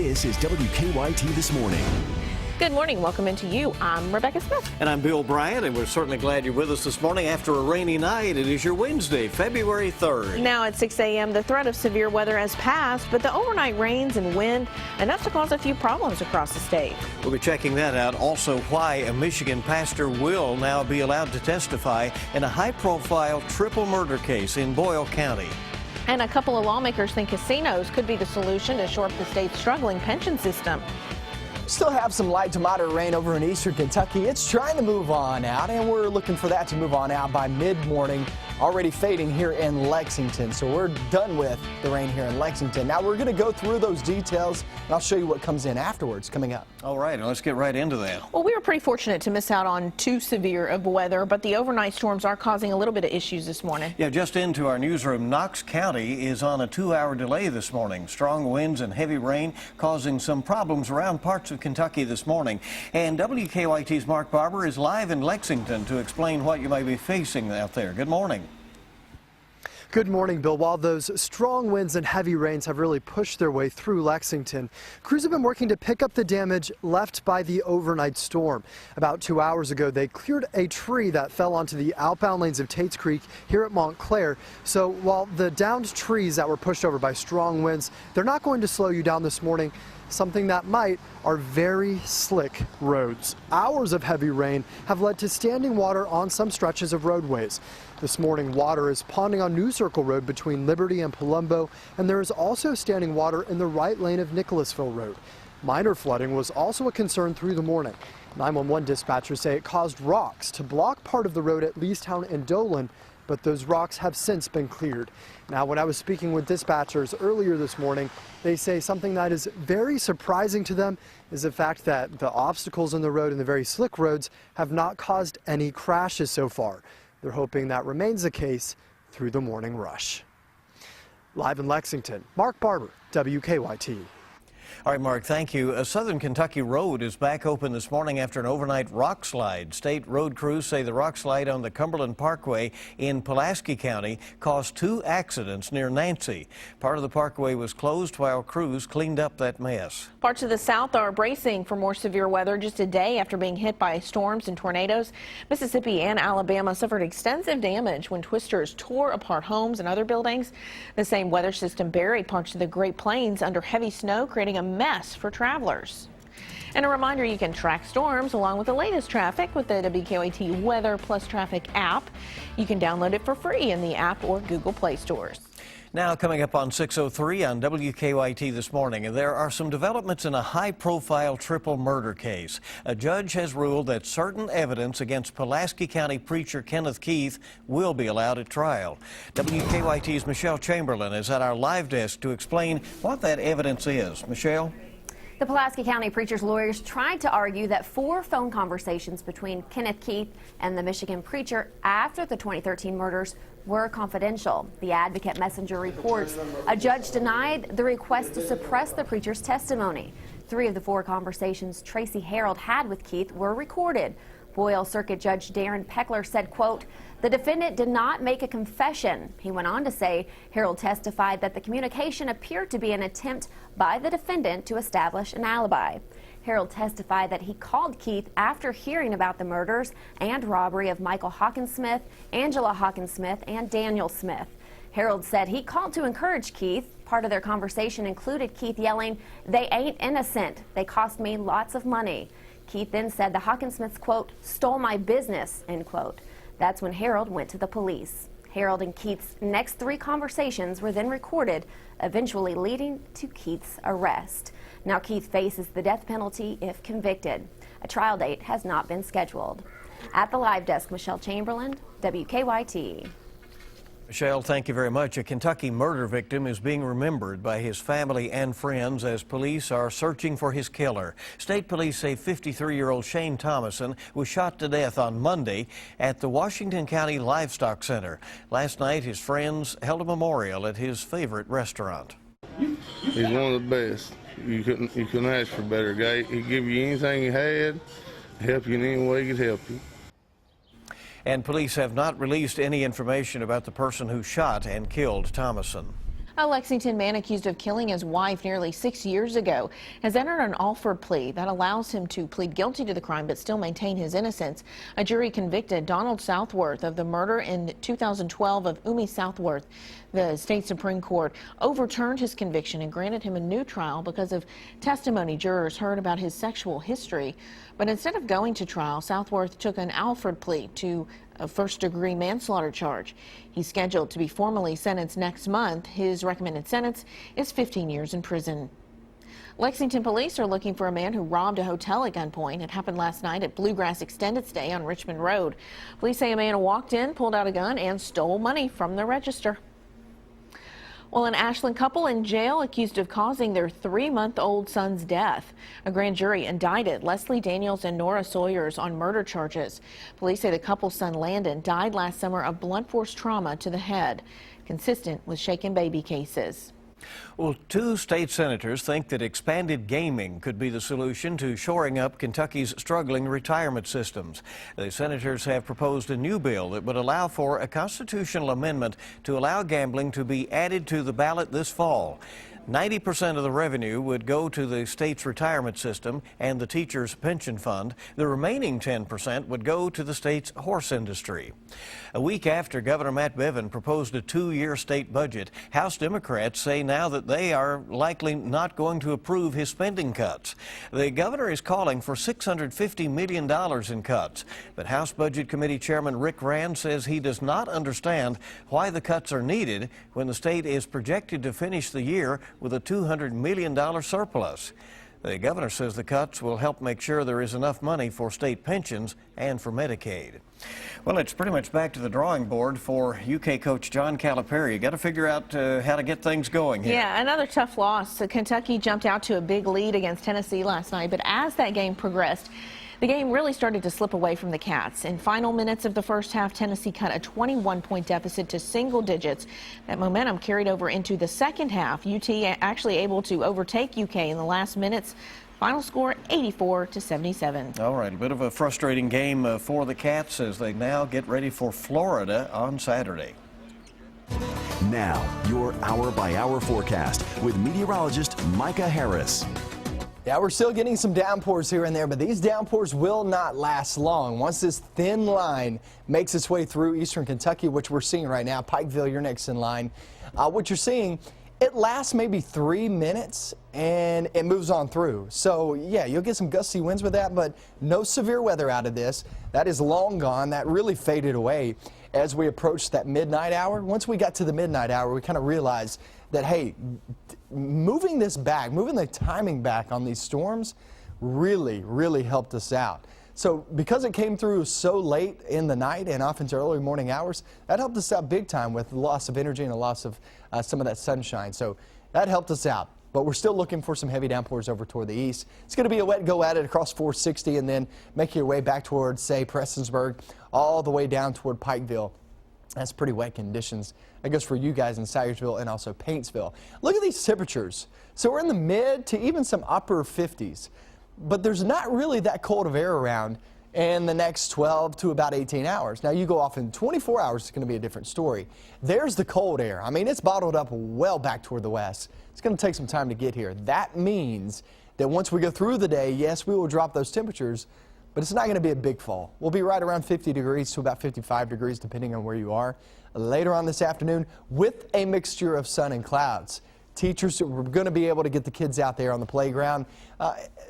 This is WKYT This Morning. Good morning. Welcome into you. I'm Rebecca Smith. And I'm Bill Bryant, and we're certainly glad you're with us this morning after a rainy night. It is your Wednesday, February 3rd. Now at 6 a.m., the threat of severe weather has passed, but the overnight rains and wind, enough to cause a few problems across the state. We'll be checking that out. Also, why a Michigan pastor will now be allowed to testify in a high-profile triple murder case in Boyle County. And a couple of lawmakers think casinos could be the solution to shore up the state's struggling pension system. Still have some light to moderate rain over in eastern Kentucky. It's trying to move on out, and we're looking for that to move on out by mid-morning. Already fading here in Lexington, so we're done with the rain here in Lexington. Now we're going to go through those details, and I'll show you what comes in afterwards coming up. All right, let's get right into that. Well, we were pretty fortunate to miss out on too severe of weather, but the overnight storms are causing a little bit of issues this morning. Yeah, just into our newsroom, Knox County is on a 2-hour delay this morning. Strong winds and heavy rain causing some problems around parts of Kentucky this morning. And WKYT's Mark Barber is live in Lexington to explain what you may be facing out there. Good morning. Good morning, Bill. While those strong winds and heavy rains have really pushed their way through Lexington, crews have been working to pick up the damage left by the overnight storm. About 2 hours ago, they cleared a tree that fell onto the outbound lanes of Tates Creek here at Montclair. So while the downed trees that were pushed over by strong winds, they're not going to slow you down this morning. Something that might are very slick roads. Hours of heavy rain have led to standing water on some stretches of roadways. This morning, water is ponding on New Circle Road between Liberty and Palumbo, and there is also standing water in the right lane of Nicholasville Road. Minor flooding was also a concern through the morning. 911 dispatchers say it caused rocks to block part of the road at Leestown and Dolan, but those rocks have since been cleared. Now, when I was speaking with dispatchers earlier this morning, they say something that is very surprising to them is the fact that the obstacles in the road and the very slick roads have not caused any crashes so far. They're hoping that remains the case through the morning rush. Live in Lexington, Mark Barber, WKYT. All right, Mark, thank you. A Southern Kentucky road is back open this morning after an overnight rock slide. State road crews say the rock slide on the Cumberland Parkway in Pulaski County caused 2 accidents near Nancy. Part of the parkway was closed while crews cleaned up that mess. Parts of the South are bracing for more severe weather just a day after being hit by storms and tornadoes. Mississippi and Alabama suffered extensive damage when twisters tore apart homes and other buildings. The same weather system buried parts of the Great Plains under heavy snow, creating a mess for travelers. And a reminder, you can track storms along with the latest traffic with the WKYT Weather Plus Traffic app. You can download it for free in the app or Google Play stores. Now coming up on 6:03 on WKYT this morning, there are some developments in a high-profile triple murder case. A judge has ruled that certain evidence against Pulaski County preacher Kenneth Keith will be allowed at trial. WKYT's Michelle Chamberlain is at our live desk to explain what that evidence is. Michelle? The Pulaski County preacher's lawyers tried to argue that 4 phone conversations between Kenneth Keith and the Michigan preacher after the 2013 murders were confidential. The Advocate Messenger reports a judge denied the request to suppress the preacher's testimony. 3 of the 4 conversations Tracy Harold had with Keith were recorded. Boyle Circuit Judge Darren Peckler said, quote, "The defendant did not make a confession." He went on to say Harold testified that the communication appeared to be an attempt by the defendant to establish an alibi. Harold testified that he called Keith after hearing about the murders and robbery of Michael Hawkinsmith, Angela Hawkinsmith, and Daniel Smith. Harold said he called to encourage Keith. Part of their conversation included Keith yelling, "They ain't innocent. They cost me lots of money." Keith then said the Hawkinsmiths, quote, "stole my business," end quote. That's when Harold went to the police. Harold and Keith's next 3 conversations were then recorded, eventually leading to Keith's arrest. Now Keith faces the death penalty if convicted. A trial date has not been scheduled. At the live desk, Michelle Chamberlain, WKYT. Michelle, thank you very much. A Kentucky murder victim is being remembered by his family and friends as police are searching for his killer. State police say 53-year-old Shane Thomason was shot to death on Monday at the Washington County Livestock Center. Last night, his friends held a memorial at his favorite restaurant. He's one of the best. You couldn't ask for a better guy. He'd give you anything he had, help you in any way he could help you. And police have not released any information about the person who shot and killed Thomason. A Lexington man accused of killing his wife nearly 6 years ago has entered an Alford plea that allows him to plead guilty to the crime but still maintain his innocence. A jury convicted Donald Southworth of the murder in 2012 of Umi Southworth. The state Supreme Court overturned his conviction and granted him a new trial because of testimony jurors heard about his sexual history. But instead of going to trial, Southworth took an Alford plea to a first-degree manslaughter charge. He's scheduled to be formally sentenced next month. His recommended sentence is 15 years in prison. Lexington police are looking for a man who robbed a hotel at gunpoint. It happened last night at Bluegrass Extended Stay on Richmond Road. Police say a man walked in, pulled out a gun, and stole money from the register. Well, an Ashland couple in jail accused of causing their 3-month-old son's death. A grand jury indicted Leslie Daniels and Nora Sawyers on murder charges. Police say the couple's son Landon died last summer of blunt force trauma to the head, consistent with shaken baby cases. Well, 2 state senators think that expanded gaming could be the solution to shoring up Kentucky's struggling retirement systems. The senators have proposed a new bill that would allow for a constitutional amendment to allow gambling to be added to the ballot this fall. 90% of the revenue would go to the state's retirement system and the teachers' pension fund. The remaining 10% would go to the state's horse industry. A week after Governor Matt Bevin proposed a 2-year state budget, House Democrats say now that they are likely not going to approve his spending cuts. The governor is calling for $650 million in cuts, but House Budget Committee Chairman Rick Rand says he does not understand why the cuts are needed when the state is projected to finish the year with a $200 million surplus. The governor says the cuts will help make sure there is enough money for state pensions and for Medicaid. Well, it's pretty much back to the drawing board for UK coach John Calipari. You got to figure out how to get things going here. Yeah, another tough loss. Kentucky jumped out to a big lead against Tennessee last night, but as that game progressed, the game really started to slip away from the Cats. In final minutes of the first half, Tennessee cut a 21-point deficit to single digits. That momentum carried over into the second half. UT actually able to overtake UK in the last minutes. Final score 84-77. All right, a bit of a frustrating game for the Cats as they now get ready for Florida on Saturday. Now, your hour-by-hour forecast with meteorologist Micah Harris. Yeah, we're still getting some downpours here and there, but these downpours will not last long. Once this thin line makes its way through eastern Kentucky, which we're seeing right now, Pikeville, you're next in line. What you're seeing, it lasts maybe 3 minutes and it moves on through. So, yeah, you'll get some gusty winds with that, but no severe weather out of this. That is long gone. That really faded away as we approached that midnight hour. Once we got to the midnight hour, we kind of realized that, hey, moving this back, moving the timing back on these storms really helped us out. So because it came through so late in the night and off into early morning hours, that helped us out big time with the loss of energy and the loss of some of that sunshine. So that helped us out. But we're still looking for some heavy downpours over toward the east. It's going to be a wet go at it across 460 and then make your way back towards, say, Prestonsburg, all the way down toward Pikeville. That's pretty wet conditions. That goes for you guys in Syersville and also Paintsville. Look at these temperatures. So we're in the mid to even some upper 50s. But there's not really that cold of air around in the next 12 to about 18 hours. Now you go off in 24 hours, it's going to be a different story. There's the cold air. I mean, it's bottled up well back toward the west. It's going to take some time to get here. That means that once we go through the day, yes, we will drop those temperatures, but it's not going to be a big fall. We'll be right around 50 degrees to about 55 degrees, depending on where you are. Later on this afternoon, with a mixture of sun and clouds. Teachers are going to be able to get the kids out there on the playground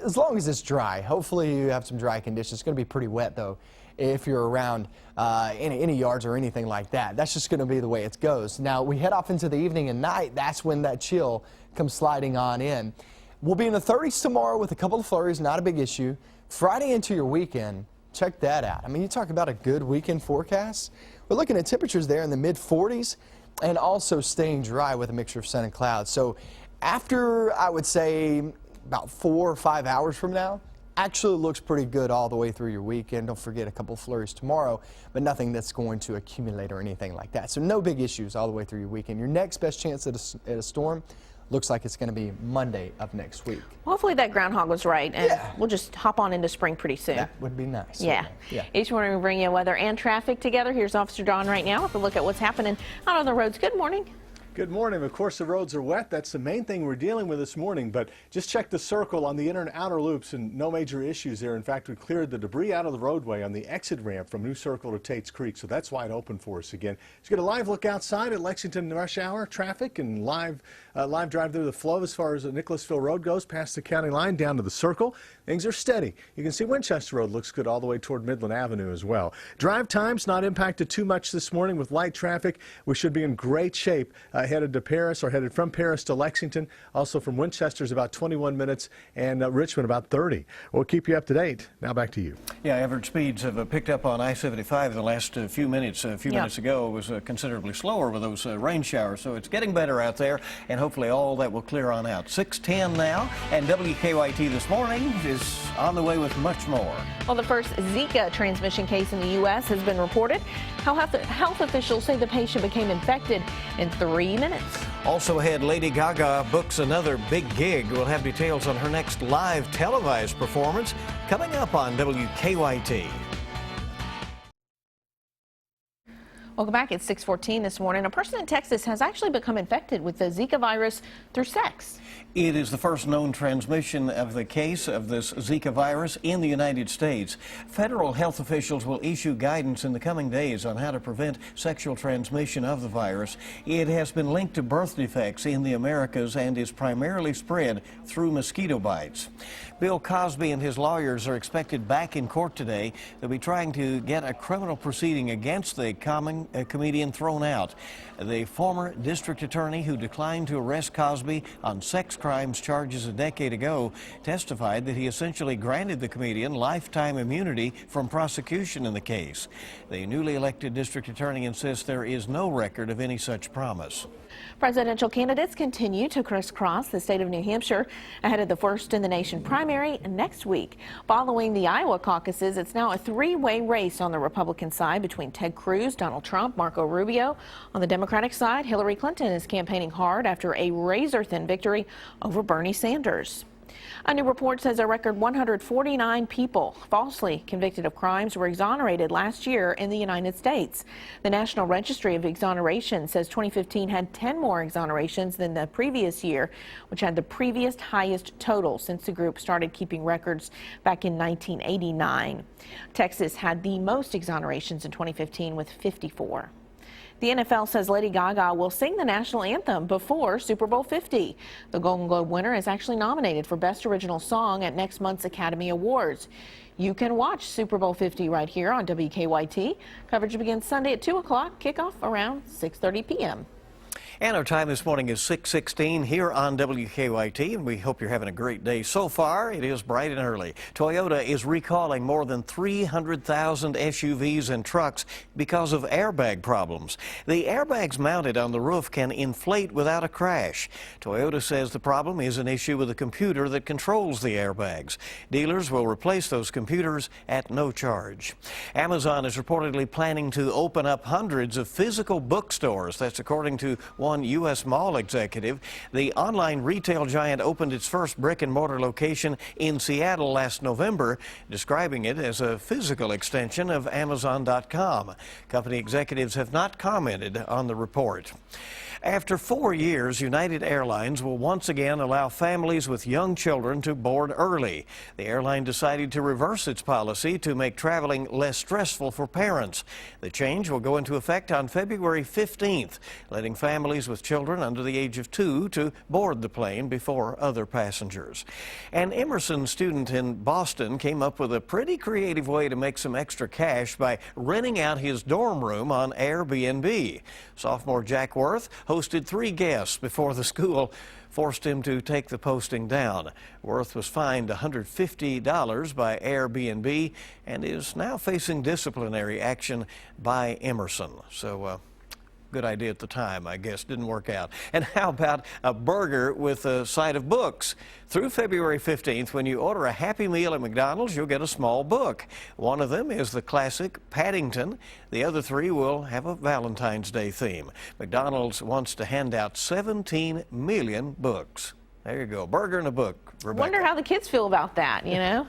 as long as it's dry. Hopefully you have some dry conditions. It's going to be pretty wet, though, if you're around any yards or anything like that. That's just going to be the way it goes. Now, we head off into the evening and night. That's when that chill comes sliding on in. We'll be in the 30s tomorrow with a couple of flurries, not a big issue. Friday into your weekend, check that out. I mean, you talk about a good weekend forecast. We're looking at temperatures there in the mid-40s and also staying dry with a mixture of sun and clouds. So after, I would say, about 4 or 5 hours from now, actually looks pretty good all the way through your weekend. Don't forget a couple of flurries tomorrow, but nothing that's going to accumulate or anything like that. So no big issues all the way through your weekend. Your next best chance at a storm looks like it's going to be Monday of next week. Hopefully that groundhog was right, and we'll just hop on into spring pretty soon. That would be nice. Yeah. Each morning we bring you weather and traffic together. Here's Officer Don right now with a look at what's happening out on the roads. Good morning. Good morning. Of course, the roads are wet. That's the main thing we're dealing with this morning, but just check the circle on the inner and outer loops and no major issues there. In fact, we cleared the debris out of the roadway on the exit ramp from New Circle to Tate's Creek, so that's wide open for us again. Let's get a live look outside at Lexington rush hour traffic and live drive through the flow as far as Nicholasville Road goes, past the county line down to the circle. Things are steady. You can see Winchester Road looks good all the way toward Midland Avenue as well. Drive times not impacted too much this morning with light traffic. We should be in great shape headed to Paris or headed from Paris to Lexington. Also from Winchester is about 21 minutes and Richmond about 30. We'll keep you up to date. Now back to you. Yeah, average speeds have picked up on I-75 in the last few minutes. A few minutes ago it was considerably slower with those rain showers, so it's getting better out there, and hopefully all that will clear on out. 6:10 now, and WKYT This Morning is on the way with much more. Well, the first Zika transmission case in the U.S. has been reported. Health officials say the patient became infected in 3 minutes. Also ahead, Lady Gaga books another big gig. We'll have details on her next live televised performance coming up on WKYT. Welcome back. It's 6:14 this morning. A person in Texas has actually become infected with the Zika virus through sex. It is the first known transmission of the case of this Zika virus in the United States. Federal health officials will issue guidance in the coming days on how to prevent sexual transmission of the virus. It has been linked to birth defects in the Americas and is primarily spread through mosquito bites. Bill Cosby and his lawyers are expected back in court today. They'll be trying to get a criminal proceeding against the comedian thrown out. The former district attorney who declined to arrest Cosby on sex crimes charges a decade ago testified that he essentially granted the comedian lifetime immunity from prosecution in the case. The newly elected district attorney insists there is no record of any such promise. Presidential candidates continue to crisscross the state of New Hampshire ahead of the first in the nation primary next week. Following the Iowa caucuses, it's now a three-way race on the Republican side between Ted Cruz, Donald Trump, Marco Rubio. On the Democratic side, Hillary Clinton is campaigning hard after a razor-thin victory over Bernie Sanders. A new report says a record 149 people falsely convicted of crimes were exonerated last year in the United States. The National Registry of Exoneration says 2015 had 10 more exonerations than the previous year, which had the previous highest total since the group started keeping records back in 1989. Texas had the most exonerations in 2015 with 54. The NFL says Lady Gaga will sing the national anthem before Super Bowl 50. The Golden Globe winner is actually nominated for Best Original Song at next month's Academy Awards. You can watch Super Bowl 50 right here on WKYT. Coverage begins Sunday at 2 o'clock, kickoff around 6:30 p.m. And our time this morning is 6:16 here on WKYT, and we hope you're having a great day so far. It is bright and early. Toyota is recalling more than 300,000 SUVs and trucks because of airbag problems. The airbags mounted on the roof can inflate without a crash. Toyota says the problem is an issue with the computer that controls the airbags. Dealers will replace those computers at no charge. Amazon is reportedly planning to open up hundreds of physical bookstores. That's according to one U.S. mall executive. The online retail giant opened its first brick-and-mortar location in Seattle last November, describing it as a physical extension of Amazon.com. Company executives have not commented on the report. After 4 years, United Airlines will once again allow families with young children to board early. The airline decided to reverse its policy to make traveling less stressful for parents. The change will go into effect on February 15th, letting families with children under the age of 2 to board the plane before other passengers. An Emerson student in Boston came up with a pretty creative way to make some extra cash by renting out his dorm room on Airbnb. Sophomore Jack Worth hosted 3 guests before the school forced him to take the posting down. Worth was fined $150 by Airbnb and is now facing disciplinary action by Emerson. So, good idea at the time, I guess. Didn't work out. And how about a burger with a side of books? Through February 15th, when you order a Happy Meal at McDonald's, you'll get a small book. One of them is the classic Paddington. The other 3 will have a Valentine's Day theme. McDonald's wants to hand out 17 million books. There you go. Burger and a book, Rebecca. Wonder how the kids feel about that, you know?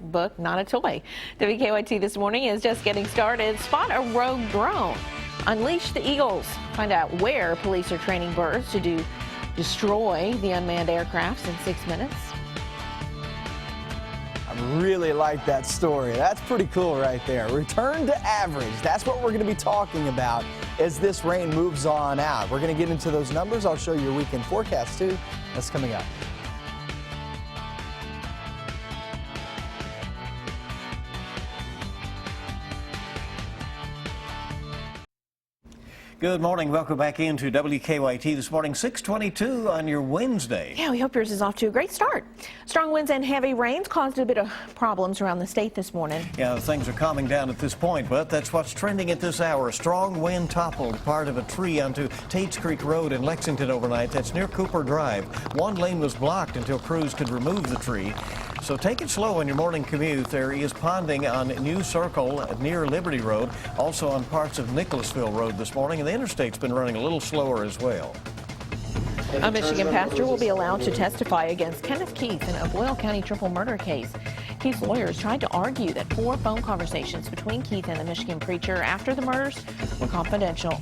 Book, not a toy. WKYT This Morning is just getting started. Spot a rogue drone Unleash the Eagles. Find out where police are training birds to destroy the unmanned aircrafts in 6 minutes. I really like that story. That's pretty cool right there. Return to average. That's what we're going to be talking about as this rain moves on out. We're going to get into those numbers. I'll show you your weekend forecast too. That's coming up. Good morning. Welcome back into WKYT this morning, 6:22 on your Wednesday. Yeah, we hope yours is off to a great start. Strong winds and heavy rains caused a bit of problems around the state this morning. Yeah, things are calming down at this point, but that's what's trending at this hour. A strong wind toppled part of a tree onto Tates Creek Road in Lexington overnight. That's near Cooper Drive. One lane was blocked until crews could remove the tree. So take it slow on your morning commute. There is ponding on New Circle near Liberty Road, also on parts of Nicholasville Road this morning, and the interstate's been running a little slower as well. A Michigan pastor will be allowed to testify against Kenneth Keith in a Boyle County triple murder case. Keith's lawyers tried to argue that 4 phone conversations between Keith and the Michigan preacher after the murders were confidential.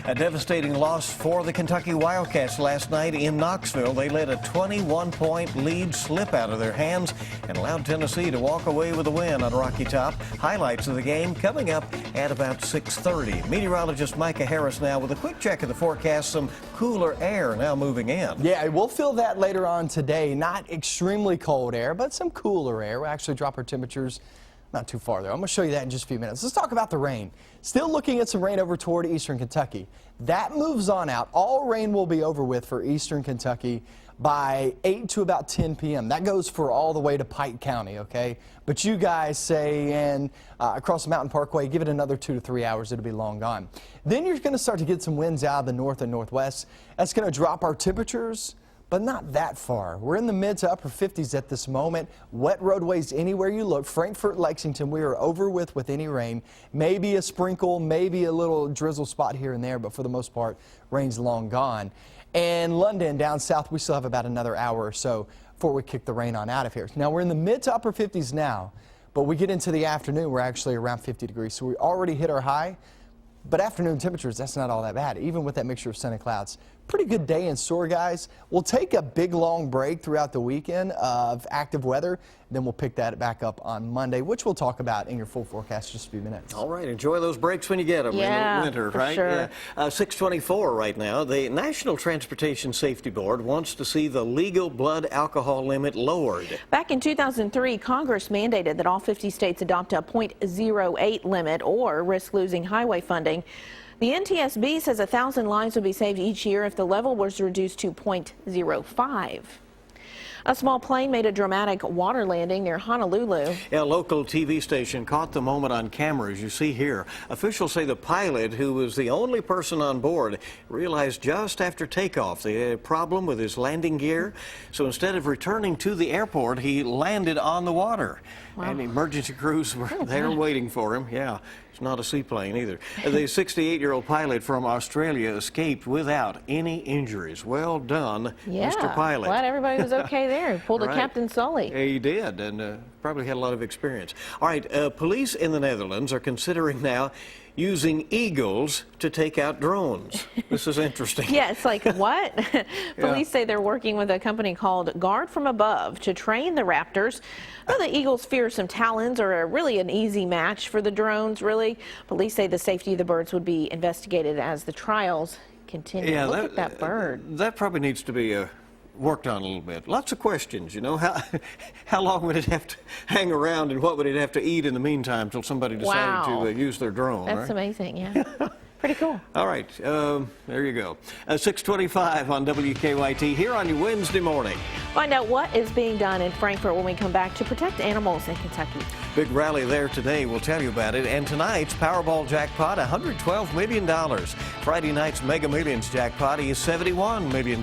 A devastating loss for the Kentucky Wildcats last night in Knoxville. They let a 21-point lead slip out of their hands and allowed Tennessee to walk away with a win on Rocky Top. Highlights of the game coming up at about 6:30. Meteorologist Micah Harris now with a quick check of the forecast. Some cooler air now moving in. Yeah, we'll feel that later on today. Not extremely cold air, but some cooler air. We'll actually drop our temperatures not too far there. I'm going to show you that in just a few minutes. Let's talk about the rain. Still looking at some rain over toward eastern Kentucky. That moves on out. All rain will be over with for eastern Kentucky by 8 to about 10 p.m. That goes for all the way to Pike County, okay? But you guys say across the Mountain Parkway, give it another 2 to 3 hours, it'll be long gone. Then you're going to start to get some winds out of the north and northwest. That's going to drop our temperatures, but not that far. We're in the mid to upper 50s at this moment. Wet roadways anywhere you look. Frankfort, Lexington, we are over with any rain. Maybe a sprinkle, maybe a little drizzle spot here and there, but for the most part, rain's long gone. And London, down south, we still have about another hour or so before we kick the rain on out of here. Now, we're in the mid to upper 50s now, but we get into the afternoon, we're actually around 50 degrees. So we already hit our high. But afternoon temperatures, that's not all that bad, even with that mixture of sun and clouds. Pretty good day in store, guys. We'll take a big, long break throughout the weekend of active weather. Then we'll pick that back up on Monday, which we'll talk about in your full forecast in just a few minutes. All right. Enjoy those breaks when you get them in the winter, right? Sure. Yeah. 6:24 right now. The National Transportation Safety Board wants to see the legal blood alcohol limit lowered. Back in 2003, Congress mandated that all 50 states adopt a .08 limit or risk losing highway funding. The NTSB says 1,000 lives would be saved each year if the level was reduced to .05. A small plane made a dramatic water landing near Honolulu. A local TV station caught the moment on camera, as you see here. Officials say the pilot, who was the only person on board, realized just after takeoff they had a problem with his landing gear. So instead of returning to the airport, he landed on the water. Wow. And emergency crews were there waiting for him. Yeah. Not a seaplane either. The 68-year-old pilot from Australia escaped without any injuries. Well done, Mr. Pilot. Glad everybody was okay there. Pulled a Captain Sully. He did, and probably had a lot of experience. All right, police in the Netherlands are considering now using eagles to take out drones. This is interesting. Yes, like what? Police say they're working with a company called Guard from Above to train the raptors. Well, the eagles' fearsome talons are really an easy match for the drones, really. Police say the safety of the birds would be investigated as the trials continue. Yeah, Look at that bird. That probably needs to be worked on a little bit. Lots of questions, you know. How long would it have to hang around, and what would it have to eat in the meantime until somebody decided to use their drone? That's amazing, yeah. Pretty cool. All right, there you go. 6:25 on WKYT here on your Wednesday morning. Find out what is being done in Frankfort when we come back to protect animals in Kentucky. Big rally there today. We'll tell you about it. And tonight's Powerball jackpot, $112 million. Friday night's Mega Millions jackpot is $71 million.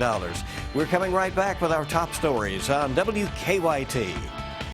We're coming right back with our top stories on WKYT.